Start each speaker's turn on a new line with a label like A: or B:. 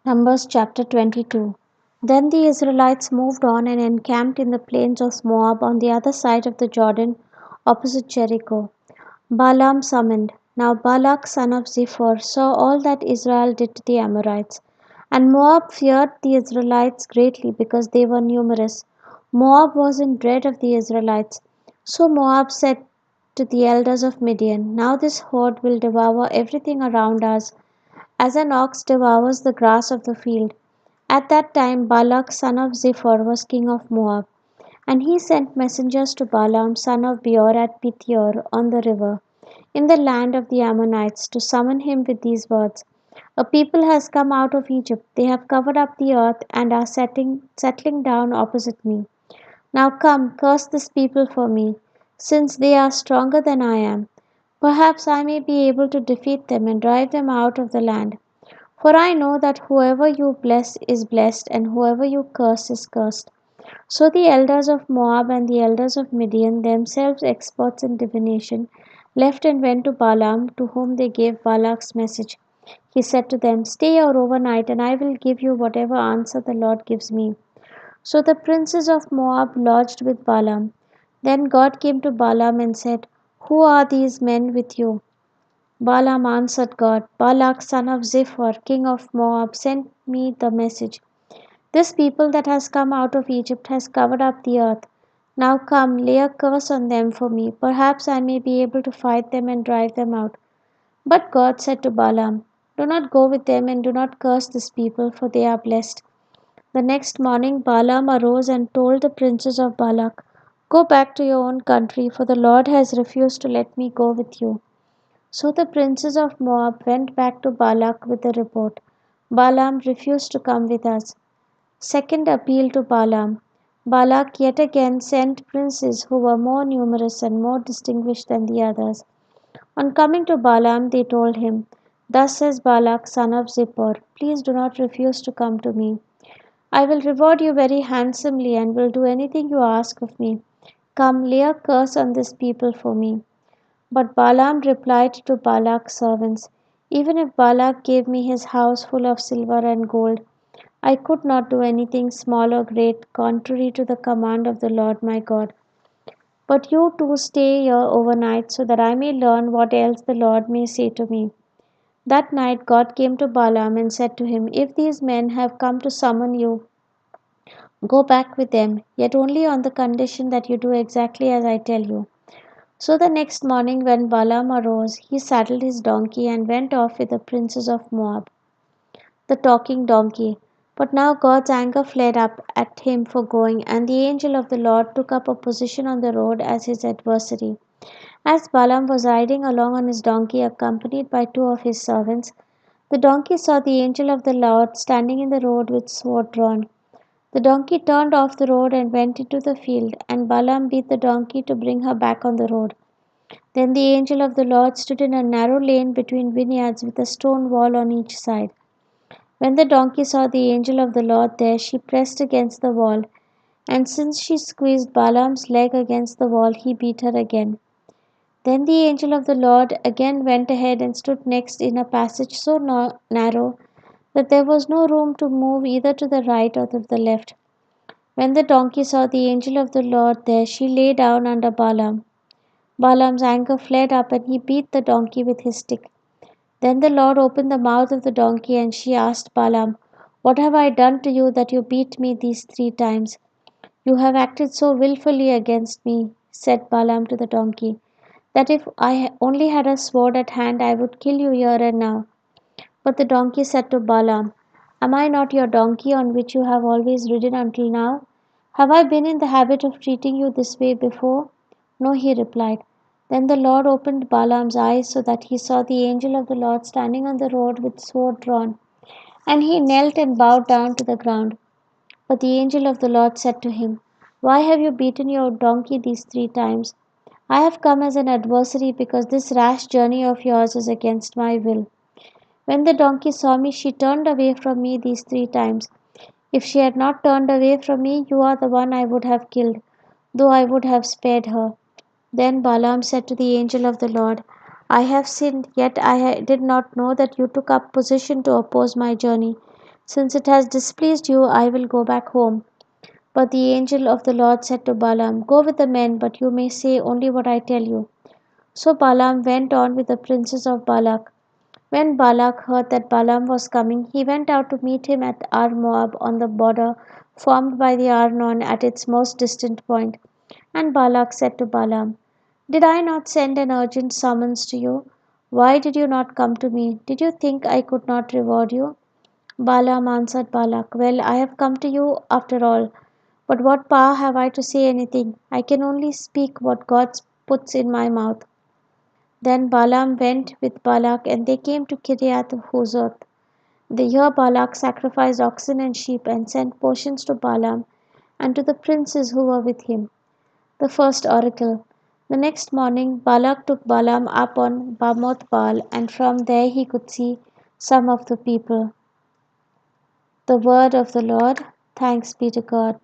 A: Numbers chapter 22. Then the Israelites moved on and encamped in the plains of Moab on the other side of the Jordan, opposite Jericho. Balaam summoned. Now Balak son of Ziphor saw all that Israel did to the Amorites. And Moab feared the Israelites greatly because they were numerous. Moab was in dread of the Israelites. So Moab said to the elders of Midian, Now this horde will devour everything around us as an ox devours the grass of the field. At that time Balak son of Ziphor was king of Moab, and he sent messengers to Balaam son of Beor at Pithior on the river, in the land of the Ammonites, to summon him with these words: A people has come out of Egypt, they have covered up the earth and are settling down opposite me. Now come, curse this people for me, since they are stronger than I am. Perhaps I may be able to defeat them and drive them out of the land. For I know that whoever you bless is blessed, and whoever you curse is cursed. So the elders of Moab and the elders of Midian, themselves experts in divination, left and went to Balaam, to whom they gave Balak's message. He said to them, Stay here overnight, and I will give you whatever answer the Lord gives me. So the princes of Moab lodged with Balaam. Then God came to Balaam and said, Who are these men with you? Balaam answered God, Balak son of Ziphor, king of Moab, sent me the message. This people that has come out of Egypt has covered up the earth. Now come, lay a curse on them for me. Perhaps I may be able to fight them and drive them out. But God said to Balaam, Do not go with them and do not curse this people, for they are blessed. The next morning Balaam arose and told the princes of Balak, Go back to your own country, for the Lord has refused to let me go with you. So the princes of Moab went back to Balak with the report, Balaam refused to come with us. Second appeal to Balaam. Balak yet again sent princes who were more numerous and more distinguished than the others. On coming to Balaam, they told him, Thus says Balak, son of Zippor, Please do not refuse to come to me. I will reward you very handsomely and will do anything you ask of me. Come, lay a curse on this people for me. But Balaam replied to Balak's servants, Even if Balak gave me his house full of silver and gold, I could not do anything small or great contrary to the command of the Lord my God. But you too stay here overnight so that I may learn what else the Lord may say to me. That night God came to Balaam and said to him, If these men have come to summon you, go back with them, yet only on the condition that you do exactly as I tell you. So the next morning when Balaam arose, he saddled his donkey and went off with the princes of Moab. The talking donkey. But now God's anger flared up at him for going, and the angel of the Lord took up a position on the road as his adversary. As Balaam was riding along on his donkey, accompanied by two of his servants, the donkey saw the angel of the Lord standing in the road with sword drawn. The donkey turned off the road and went into the field, and Balaam beat the donkey to bring her back on the road. Then the angel of the Lord stood in a narrow lane between vineyards with a stone wall on each side. When the donkey saw the angel of the Lord there, she pressed against the wall, and since she squeezed Balaam's leg against the wall, he beat her again. Then the angel of the Lord again went ahead and stood next in a passage so narrow that there was no room to move either to the right or to the left. When the donkey saw the angel of the Lord there, she lay down under Balaam. Balaam's anger flared up, and he beat the donkey with his stick. Then the Lord opened the mouth of the donkey, and she asked Balaam, What have I done to you that you beat me these 3 times? You have acted so wilfully against me, said Balaam to the donkey, that if I only had a sword at hand, I would kill you here and now. But the donkey said to Balaam, Am I not your donkey on which you have always ridden until now? Have I been in the habit of treating you this way before? No, he replied. Then the Lord opened Balaam's eyes so that he saw the angel of the Lord standing on the road with sword drawn, and he knelt and bowed down to the ground. But the angel of the Lord said to him, Why have you beaten your donkey these 3 times? I have come as an adversary because this rash journey of yours is against my will. When the donkey saw me, she turned away from me these 3 times. If she had not turned away from me, you are the one I would have killed, though I would have spared her. Then Balaam said to the angel of the Lord, I have sinned, yet I did not know that you took up position to oppose my journey. Since it has displeased you, I will go back home. But the angel of the Lord said to Balaam, Go with the men, but you may say only what I tell you. So Balaam went on with the princes of Balak. When Balak heard that Balaam was coming, he went out to meet him at Ar Moab on the border formed by the Arnon at its most distant point. And Balak said to Balaam, Did I not send an urgent summons to you? Why did you not come to me? Did you think I could not reward you? Balaam answered Balak, Well, I have come to you after all. But what power have I to say anything? I can only speak what God puts in my mouth. Then Balaam went with Balak, and they came to Kiriath Huzoth. Here Balak sacrificed oxen and sheep, and sent portions to Balaam and to the princes who were with him. The first oracle. The next morning Balak took Balaam up on Bamoth Baal, and from there he could see some of the people. The word of the Lord. Thanks be to God.